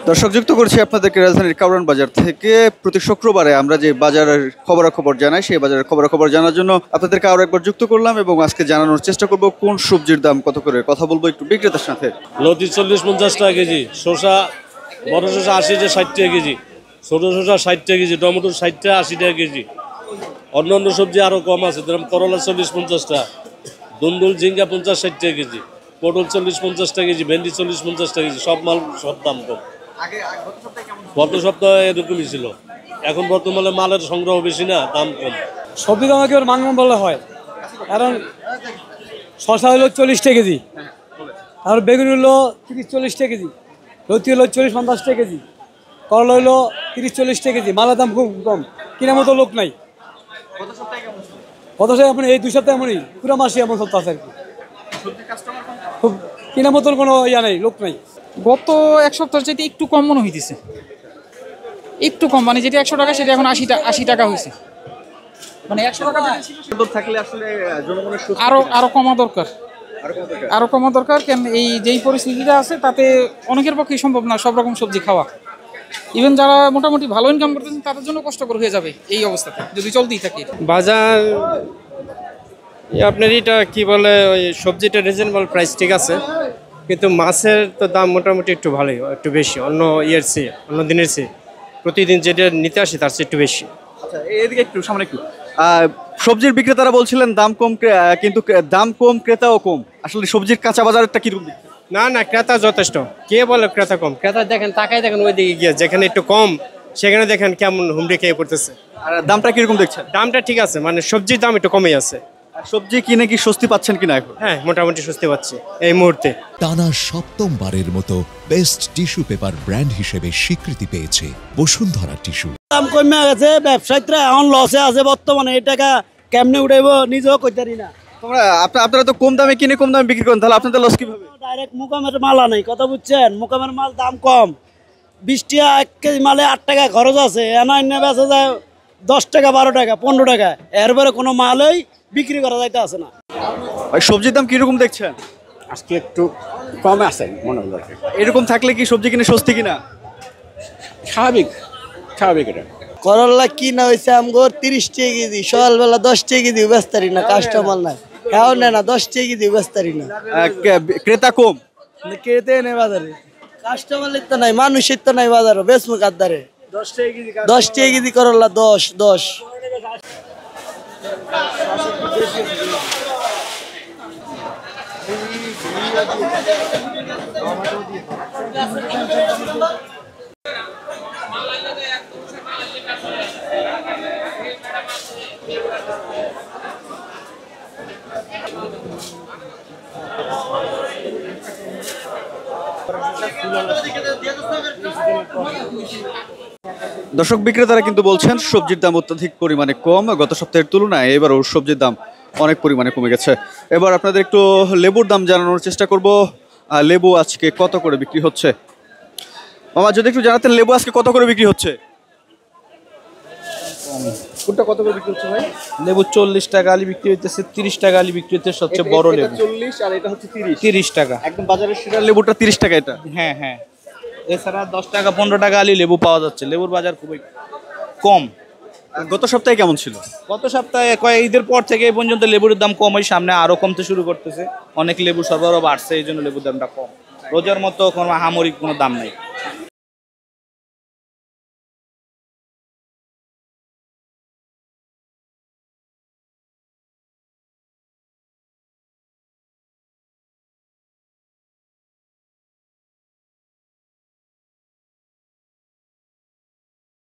দর্শক যুক্ত করছি আপনাদেরকে রাজধানীর কারওয়ান বাজার থেকে। প্রতি শুক্রবারে আমরা যে বাজারের খবরাখবর জানাই, সেই বাজারের খবরাখবর জানার জন্য আপনাদেরকে আরো একবার যুক্ত করলাম এবং আজকে জানানোর চেষ্টা করব কোন সবজির দাম কত করে। কথা বলবো একটু বিক্রেতার সাথে। লতি 40-50 টাকা কেজি, শসা বড় শসা 80 থেকে 60 টাকা কেজি, ছোট শসা 60 টাকা কেজি, টমেটো 60 টাকা 80 টাকা কেজি। অন্যান্য সবজি আরো কম আছে, যেমন করলা 40-50 টাকা, দুন্দুল ঝিঙ্গা 50-60 টাকা কেজি, পটল 40-50 টাকা কেজি, ভেন্ডি 40-50 টাকা কেজি। সব মাল সব দাম কম। গত সপ্তাহে এরকমই ছিল। এখন বর্তমানে মালের সংগ্রহ বেশি না, দাম কম। সবজি দাম একেবারে মানকম বলা হয়, কারণ শসা হলো 40 টাকা কেজি, আর বেগুন হলো 30-40 টাকা কেজি, লতি হলো 40-50 টাকা কেজি, করলা হলো 30-40 টাকা কেজি। মালের দাম খুব কম, কেনার মতো লোক নাই। গত সপ্তাহে এমন, এই 2 সপ্তাহে এমনই, পুরো মাসে এমন সপ্তাহ আছে আর কি। খুব কেনার মতন কোনো ইয়া নেই, লোক নাই। গত এক সপ্তাহ চাইতে একটু কম মনে হইতেছে, একটু কম, মানে যেটা 100 টাকা সেটা এখন 80 টাকা হয়েছে। মানে 100 টাকা থাকলে আসলে জনগণের আরো কমা দরকার, আরো কমা দরকার। কেন এই যেই পরিস্থিতিটা আছে তাতে অনেকের পক্ষেই সম্ভব না সব রকম সবজি খাওয়া। ইভেন যারা মোটামুটি ভালো ইনকাম করতেছেন তাদের জন্য কষ্টকর হয়ে যাবে এই অবস্থাতে যদি চলতেই থাকে। বাজার আপনার এটা কি বলে, ওই সবজিটা রিজনেবল প্রাইস ঠিক আছে, কিন্তু মাছের তো দাম মোটামুটি একটু ভালোই, একটু বেশি অন্য ইয়ের চেয়ে, অন্য দিনের চেয়ে। প্রতিদিন যেটা নিতে আসে তার চেয়ে একটু বেশি। আচ্ছা, এদিকে একটু সামনে একটু। সবজির বিক্রেতারা বলছিলেন দাম কম, কিন্তু দাম কম ক্রেতাও কম। আসলে সবজির কাঁচা বাজারটা কিরকম? না না, ক্রেতা যথেষ্ট। কে বলে ক্রেতা কম? ক্রেতা দেখেন, তাকাই দেখেন ওই দিকে গিয়ে, যেখানে একটু কম সেখানে দেখেন কেমন হুমড়ি খেয়ে পড়তেছে। আর দামটা কিরকম দেখছেন? দামটা ঠিক আছে, মানে সবজির দাম একটু কমেই আছে। সবজি কিনে কি স্বস্তি পাচ্ছেন কিনা এখন? হ্যাঁ, মোটামুটি স্বস্তি পাচ্ছি এই মুহূর্তে। টানা সপ্তমবারের মতো বেস্ট টিস্যু পেপার ব্র্যান্ড হিসেবে স্বীকৃতি পেয়েছে বসুন্ধরা টিস্যু। দাম কমে গেছে, ব্যবসায়ীরা এখন লসে আছে বর্তমানে। এই টাকা কেমনে উঠাইবো নিজেও কইতে পারি না। আপনারা তো কম দামে কিনে কম দামে বিক্রি করেন, তাহলে আপনাদের লস কিভাবে? ডাইরেক্ট মুকামের মাল আনাই, কথা বুঝছেন? মুকামের মাল দাম কম, 20 টাকা 1 কেজি মালে 8 টাকা খরচ আছে। এনে বেচা যায় 10 টাকা 12 টাকা 15 টাকা, এরপরে কোনো মালই বিক্রি করা যাইতে আছে না। সবজির দাম কিরকম দেখছেন? আজকে একটু কমে আছে মনে হলো। এরকম থাকলে কি সবজি কিনে স্বস্তি কিনা? স্বাভাবিক স্বাভাবিক। এটা করলা কিনা হয়েছে আমগর 30 টাকা কেজি, সকালবেলা 10 টাকা কেজি বেচতারি না, কাস্টমার নাই। হ্যাঁ না 10 টাকা কেজি বেচতারি না, ক্রেতা কম, কেতে নেই বাজারে। কাস্টমারের তো নাই, মানুষের তো নাই বাজারে, বেচমু কাদ্দারে। 10 টাকা কেজি করলা, 10। দর্শক বিক্রেতারা কিন্তু বলছেন সবজির দাম অত্যাধিক পরিমাণে কম, গত সপ্তাহের তুলনায় এবারও সবজির দাম অনেক পরিমাণে কমে গেছে। এবার আপনাদের একটু লেবুর দাম জানানোর চেষ্টা করব। লেবু আজকে কত করে বিক্রি হচ্ছে মামা, যদি একটু জানাতেন লেবু আজকে কত করে বিক্রি হচ্ছে? কোনটা কত করে বিক্রি হচ্ছে ভাই? লেবু 40 টাকা আলি বিক্রি হইতেছে, 30 টাকা আলি বিক্রি হচ্ছে সবচেয়ে বড় লেবু। 40 আর এটা হচ্ছে 30 টাকা। একদম বাজারের সেরা লেবুটা 30 টাকা এটা। হ্যাঁ হ্যাঁ, এছাড়া 10 টাকা 15 টাকা আলি লেবু পাওয়া যাচ্ছে। লেবুর বাজার খুবই কম। গত সপ্তাহে কেমন ছিল? গত সপ্তাহে ঈদের পর থেকে এই পর্যন্ত লেবুর দাম কম হয়, সামনে আরো কমতে শুরু করতেছে। অনেক লেবু সরবরাহ বাড়ছে, এই জন্য লেবুর দামটা কম। রোজার মতো কোনো আহামরি কোনো দাম নেই।